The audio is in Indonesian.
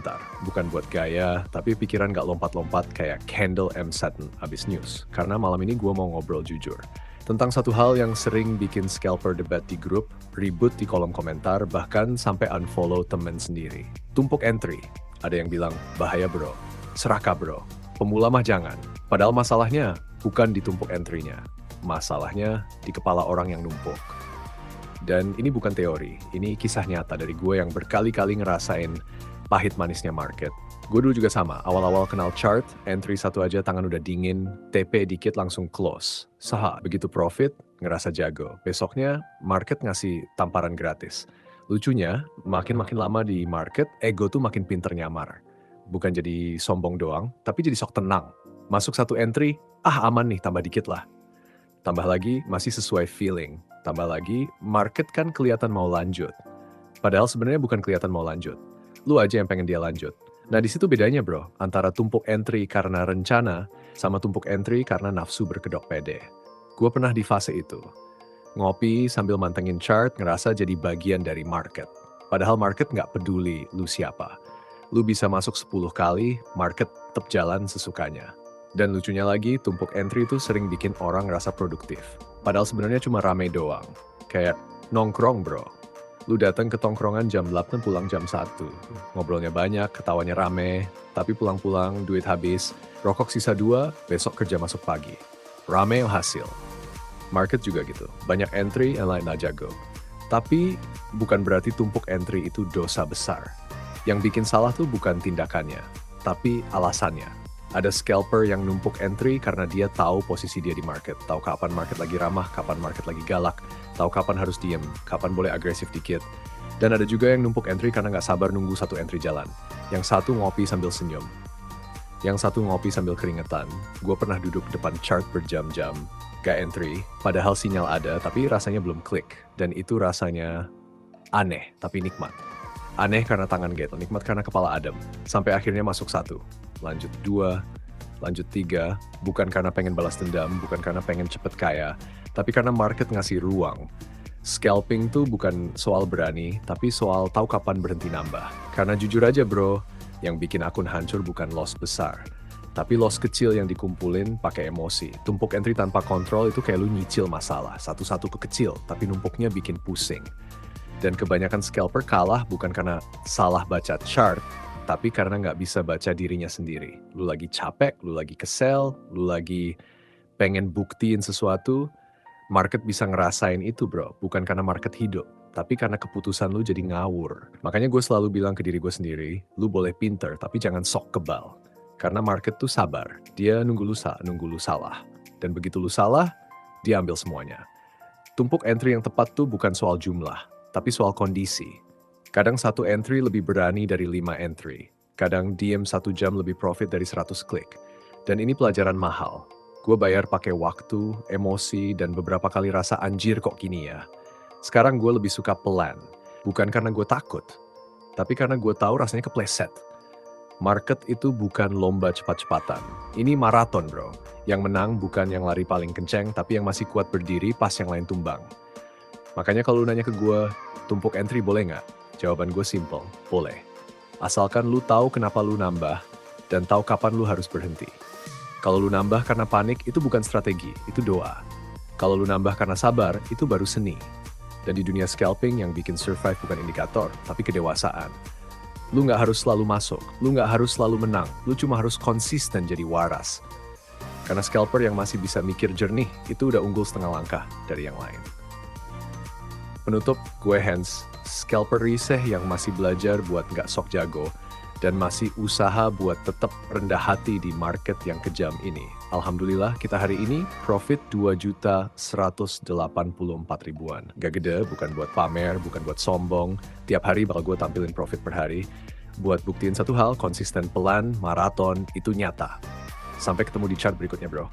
sebentar. Bukan buat gaya, tapi pikiran gak lompat-lompat kayak Kendall M. Sutton abis news. Karena malam ini gue mau ngobrol jujur. Tentang satu hal yang sering bikin scalper debat di grup, ribut di kolom komentar, bahkan sampai unfollow temen sendiri. Tumpuk entry. Ada yang bilang, bahaya bro. Serakah bro. Pemula mah jangan. Padahal masalahnya bukan di tumpuk entry-nya. Masalahnya di kepala orang yang numpuk. Dan ini bukan teori, ini kisah nyata dari gue yang berkali-kali ngerasain pahit manisnya market. Gue dulu juga sama, awal-awal kenal chart, entry satu aja tangan udah dingin, TP dikit langsung close. Saha, begitu profit, ngerasa jago. Besoknya, market ngasih tamparan gratis. Lucunya, makin lama di market, ego tuh makin pinter nyamar. Bukan jadi sombong doang, tapi jadi sok tenang. Masuk satu entry, aman nih, tambah dikit lah. Tambah lagi, masih sesuai feeling. Tambah lagi, market kan kelihatan mau lanjut. Padahal sebenarnya bukan kelihatan mau lanjut. Lu aja yang pengen dia lanjut. Nah di situ bedanya bro, antara tumpuk entry karena rencana, sama tumpuk entry karena nafsu berkedok pede. Gue pernah di fase itu. Ngopi sambil mantengin chart, ngerasa jadi bagian dari market. Padahal market nggak peduli lu siapa. Lu bisa masuk 10 kali, market tetap jalan sesukanya. Dan lucunya lagi, tumpuk entry itu sering bikin orang ngerasa produktif. Padahal sebenarnya cuma rame doang. Kayak nongkrong bro. Lu datang ke tongkrongan jam 8 pulang jam 1. Ngobrolnya banyak, ketawanya rame. Tapi pulang-pulang, duit habis. Rokok sisa 2, besok kerja masuk pagi. Rame hasil. Market juga gitu. Banyak entry, yang lain aja jago. Tapi bukan berarti tumpuk entry itu dosa besar. Yang bikin salah tuh bukan tindakannya, tapi alasannya. Ada scalper yang numpuk entry karena dia tahu posisi dia di market. Tahu kapan market lagi ramah, kapan market lagi galak. Tahu kapan harus diem, kapan boleh agresif dikit. Dan ada juga yang numpuk entry karena nggak sabar nunggu satu entry jalan. Yang satu ngopi sambil senyum. Yang satu ngopi sambil keringetan. Gue pernah duduk depan chart berjam-jam. Gak entry, padahal sinyal ada tapi rasanya belum klik. Dan itu rasanya aneh tapi nikmat. Aneh karena tangan gatel, nikmat karena kepala adem. Sampai akhirnya masuk 1. Lanjut 2, lanjut 3, bukan karena pengen balas dendam, bukan karena pengen cepet kaya, tapi karena market ngasih ruang. Scalping tuh bukan soal berani, tapi soal tahu kapan berhenti nambah. Karena jujur aja bro, yang bikin akun hancur bukan loss besar, tapi loss kecil yang dikumpulin pakai emosi. Tumpuk entry tanpa kontrol itu kayak lu nyicil masalah, satu-satu ke kecil, tapi numpuknya bikin pusing. Dan kebanyakan scalper kalah bukan karena salah baca chart, tapi karena nggak bisa baca dirinya sendiri. Lu lagi capek, lu lagi kesel, lu lagi pengen buktiin sesuatu, market bisa ngerasain itu bro. Bukan karena market hidup, tapi karena keputusan lu jadi ngawur. Makanya gue selalu bilang ke diri gue sendiri, lu boleh pinter, tapi jangan sok kebal. Karena market tuh sabar, dia nunggu lu salah. Dan begitu lu salah, dia ambil semuanya. Tumpuk entry yang tepat tuh bukan soal jumlah, tapi soal kondisi. Kadang satu entry lebih berani dari 5 entry. Kadang diem 1 jam lebih profit dari 100 klik. Dan ini pelajaran mahal. Gue bayar pakai waktu, emosi, dan beberapa kali rasa anjir kok gini ya. Sekarang gue lebih suka pelan. Bukan karena gue takut, tapi karena gue tahu rasanya kepleset. Market itu bukan lomba cepat-cepatan. Ini maraton bro. Yang menang bukan yang lari paling kenceng, tapi yang masih kuat berdiri pas yang lain tumbang. Makanya kalau lu nanya ke gue, tumpuk entry boleh nggak? Jawaban gue simple, boleh. Asalkan lu tahu kenapa lu nambah, dan tahu kapan lu harus berhenti. Kalau lu nambah karena panik, itu bukan strategi, itu doa. Kalau lu nambah karena sabar, itu baru seni. Dan di dunia scalping yang bikin survive bukan indikator, tapi kedewasaan. Lu nggak harus selalu masuk, lu nggak harus selalu menang, lu cuma harus konsisten jadi waras. Karena scalper yang masih bisa mikir jernih, itu udah unggul setengah langkah dari yang lain. Penutup, gue Hans, scalper riseh yang masih belajar buat nggak sok jago, dan masih usaha buat tetap rendah hati di market yang kejam ini. Alhamdulillah kita hari ini profit 2.184.000-an. Gak gede, bukan buat pamer, bukan buat sombong. Tiap hari bakal gue tampilin profit per hari. Buat buktiin satu hal, konsisten pelan, maraton, itu nyata. Sampai ketemu di chart berikutnya bro.